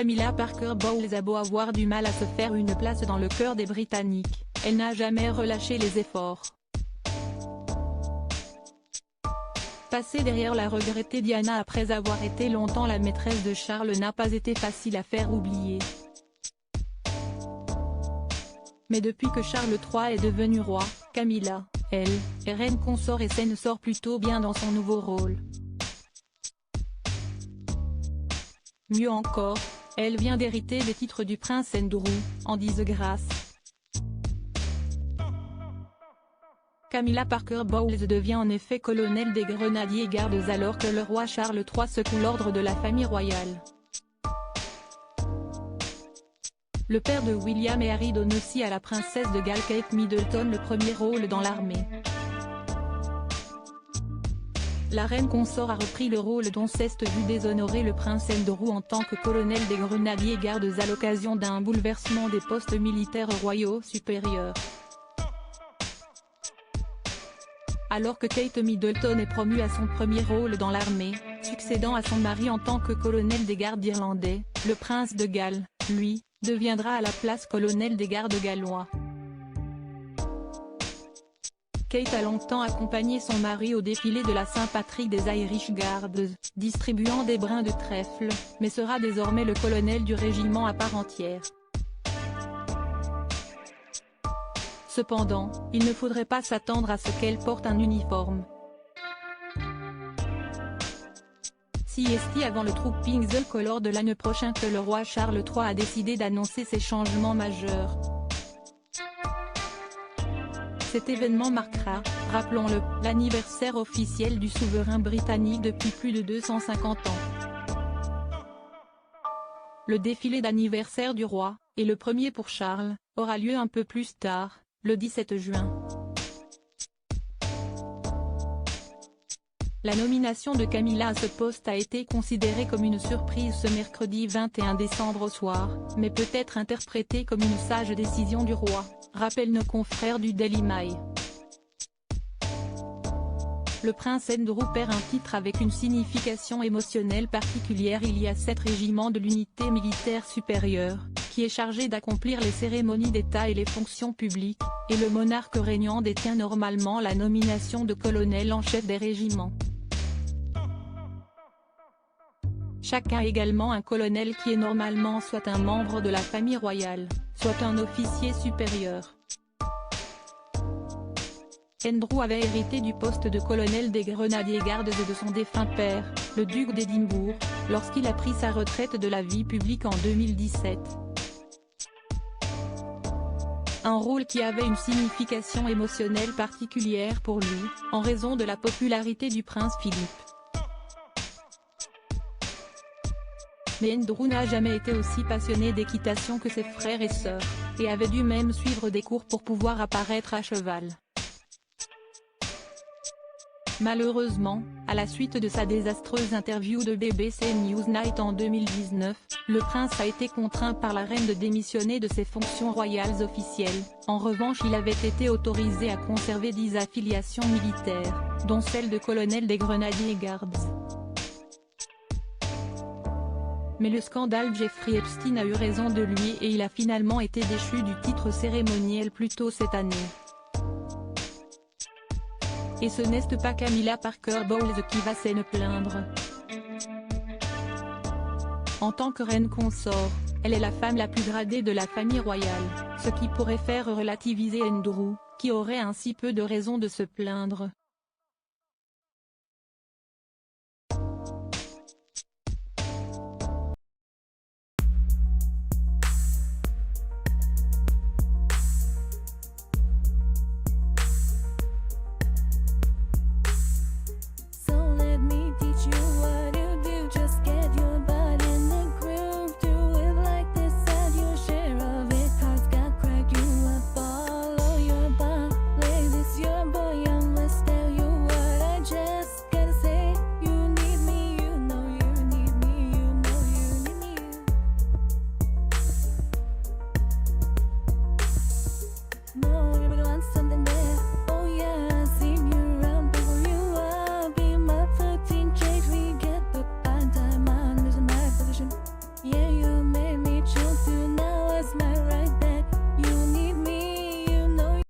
Camilla Parker Bowles a beau avoir du mal à se faire une place dans le cœur des Britanniques, elle n'a jamais relâché les efforts. Passer derrière la regrettée Diana après avoir été longtemps la maîtresse de Charles n'a pas été facile à faire oublier. Mais depuis que Charles III est devenu roi, Camilla, elle, est reine consort et s'en sort plutôt bien dans son nouveau rôle. Mieux encore, elle vient d'hériter des titres du prince Andrew, en disgrâce. Camilla Parker Bowles devient en effet colonel des grenadiers gardes alors que le roi Charles III secoue l'ordre de la famille royale. Le père de William et Harry donne aussi à la princesse de Galles Kate Middleton le premier rôle dans l'armée. La reine consort a repris le rôle d'Alceste vu déshonorer le prince Andrew en tant que colonel des grenadiers gardes à l'occasion d'un bouleversement des postes militaires royaux supérieurs. Alors que Kate Middleton est promue à son premier rôle dans l'armée, succédant à son mari en tant que colonel des gardes irlandais, le prince de Galles, lui, deviendra à la place colonel des gardes gallois. Kate a longtemps accompagné son mari au défilé de la Saint-Patrick des Irish Guards, distribuant des brins de trèfle, mais sera désormais le colonel du régiment à part entière. Cependant, il ne faudrait pas s'attendre à ce qu'elle porte un uniforme. C'est avant le Trooping the Colour de l'année prochaine que le roi Charles III a décidé d'annoncer ces changements majeurs. Cet événement marquera, rappelons-le, l'anniversaire officiel du souverain britannique depuis plus de 250 ans. Le défilé d'anniversaire du roi, et le premier pour Charles, aura lieu un peu plus tard, le 17 juin. La nomination de Camilla à ce poste a été considérée comme une surprise ce mercredi 21 décembre au soir, mais peut être interprétée comme une sage décision du roi, rappellent nos confrères du Daily Mail. Le prince Andrew perd un titre avec une signification émotionnelle particulière. Il y a 7 régiments de l'unité militaire supérieure, qui est chargé d'accomplir les cérémonies d'État et les fonctions publiques, et le monarque régnant détient normalement la nomination de colonel en chef des régiments. Chacun a également un colonel qui est normalement soit un membre de la famille royale, soit un officier supérieur. Andrew avait hérité du poste de colonel des grenadiers gardes de son défunt père, le duc d'Édimbourg, lorsqu'il a pris sa retraite de la vie publique en 2017. Un rôle qui avait une signification émotionnelle particulière pour lui, en raison de la popularité du prince Philippe. Mais Andrew n'a jamais été aussi passionné d'équitation que ses frères et sœurs, et avait dû même suivre des cours pour pouvoir apparaître à cheval. Malheureusement, à la suite de sa désastreuse interview de BBC Newsnight en 2019, le prince a été contraint par la reine de démissionner de ses fonctions royales officielles. En revanche, il avait été autorisé à conserver 10 affiliations militaires, dont celle de colonel des grenadiers gardes. Mais le scandale Jeffrey Epstein a eu raison de lui et il a finalement été déchu du titre cérémoniel plus tôt cette année. Et ce n'est pas Camilla Parker Bowles qui va s'en plaindre. En tant que reine consort, elle est la femme la plus gradée de la famille royale, ce qui pourrait faire relativiser Andrew, qui aurait ainsi peu de raisons de se plaindre.